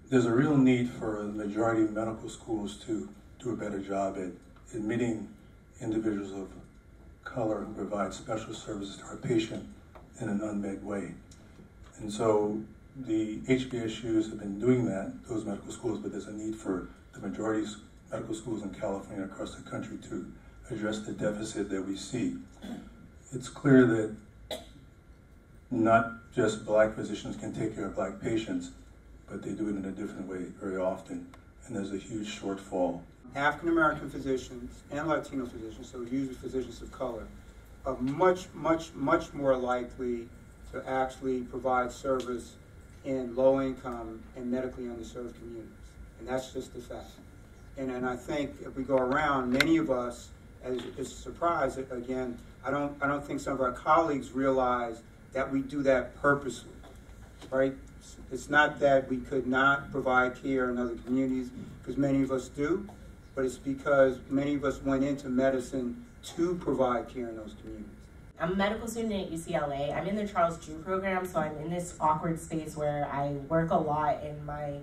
There's a real need for the majority of medical schools to do a better job at admitting individuals of color who provide special services to our patient in an unmet way. And so the HBSUs have been doing that, those medical schools, but there's a need for the majority of medical schools in California and across the country to address the deficit that we see. It's clear that not just black physicians can take care of black patients, but they do it in a different way very often, and there's a huge shortfall. African American physicians and Latino physicians, so usually physicians of color, are much more likely to actually provide service in low-income and medically underserved communities, and that's just a fact. And I think if we go around, many of us, as a surprise, again, I don't think some of our colleagues realize that we do that purposely, right? It's not that we could not provide care in other communities, because many of us do, but it's because many of us went into medicine to provide care in those communities. I'm a medical student at UCLA. I'm in the Charles Drew program, so I'm in this awkward space where I work a lot and my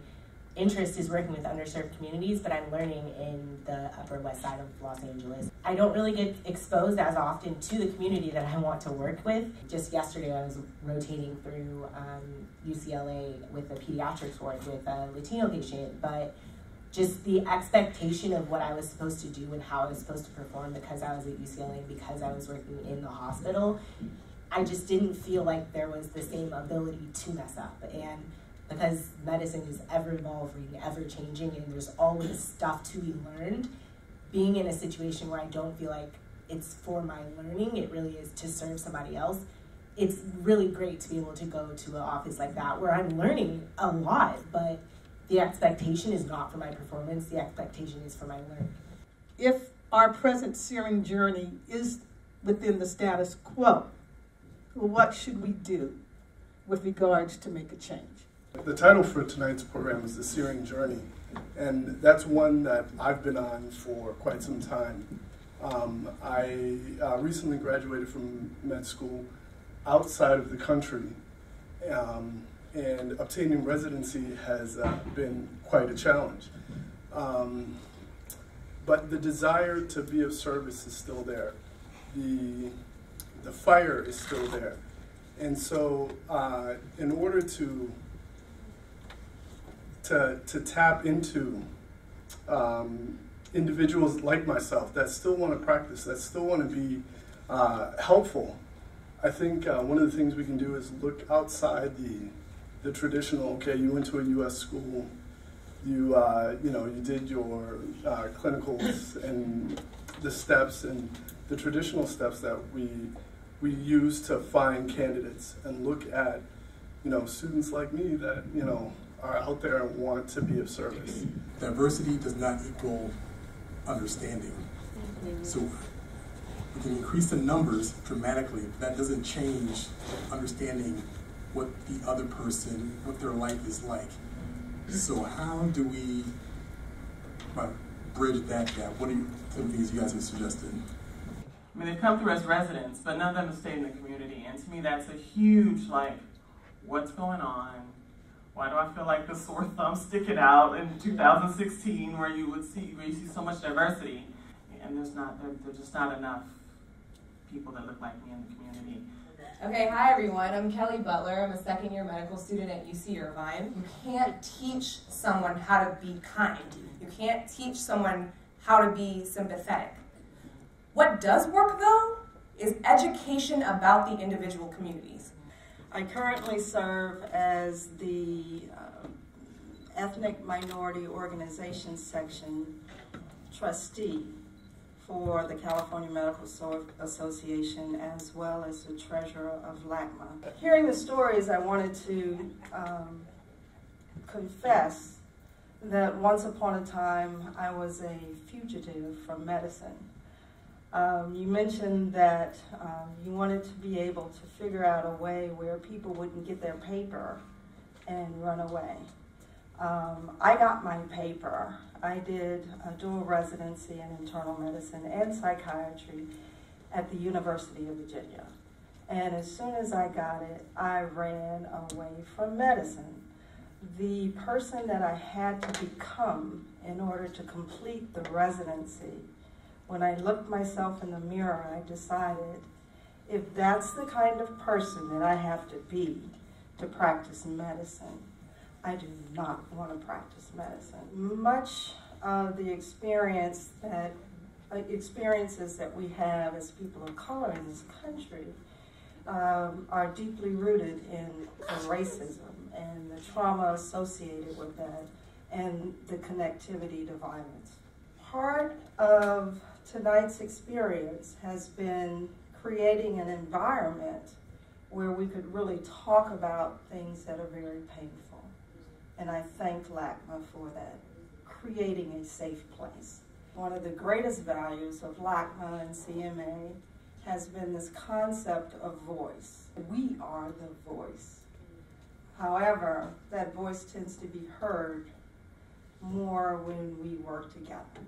interest is working with underserved communities, but I'm learning in the Upper West Side of Los Angeles. I don't really get exposed as often to the community that I want to work with. Just yesterday I was rotating through UCLA with a pediatrics ward with a Latino patient, but just the expectation of what I was supposed to do and how I was supposed to perform because I was at UCLA and because I was working in the hospital, I just didn't feel like there was the same ability to mess up. And because medicine is ever evolving, ever changing, and there's always stuff to be learned, being in a situation where I don't feel like it's for my learning, it really is to serve somebody else, it's really great to be able to go to an office like that where I'm learning a lot, but the expectation is not for my performance, the expectation is for my learning. If our present Searing Journey is within the status quo, what should we do with regards to make a change? The title for tonight's program is The Searing Journey, and that's one that I've been on for quite some time. I recently graduated from med school outside of the country, and obtaining residency has been quite a challenge. But the desire to be of service is still there. The fire is still there. And so in order to tap into individuals like myself that still want to practice, that still want to be helpful, I think one of the things we can do is look outside the traditional. Okay, you went to a U.S. school, you did your clinicals and the steps and the traditional steps that we use to find candidates, and look at students like me that are out there and want to be of service. Diversity does not equal understanding. So we can increase the numbers dramatically, but that doesn't change understanding what the other person, what their life is like. So how do we bridge that gap? What are some things you guys have suggested? I mean, they come through as residents, but none of them have stayed in the community. And to me, that's a huge, what's going on? Why do I feel like the sore thumb sticking out in 2016 where you see so much diversity? And there's just not enough people that look like me in the community. Okay, hi everyone, I'm Kelly Butler. I'm a second-year medical student at UC Irvine. You can't teach someone how to be kind. You can't teach someone how to be sympathetic. What does work, though, is education about the individual communities. I currently serve as the Ethnic Minority Organization Section trustee for the California Medical Association, as well as the treasurer of LACMA. Hearing the stories, I wanted to confess that once upon a time I was a fugitive from medicine. You mentioned that you wanted to be able to figure out a way where people wouldn't get their paper and run away. I got my paper. I did a dual residency in internal medicine and psychiatry at the University of Virginia. And as soon as I got it, I ran away from medicine. the person that I had to become in order to complete the residency, when I looked myself in the mirror, I decided if that's the kind of person that I have to be to practice medicine, I do not want to practice medicine. Much of the experiences that we have as people of color in this country are deeply rooted in racism and the trauma associated with that and the connectivity to violence. Part of tonight's experience has been creating an environment where we could really talk about things that are very painful. And I thank LACMA for that, creating a safe place. One of the greatest values of LACMA and CMA has been this concept of voice. We are the voice. However, that voice tends to be heard more when we work together.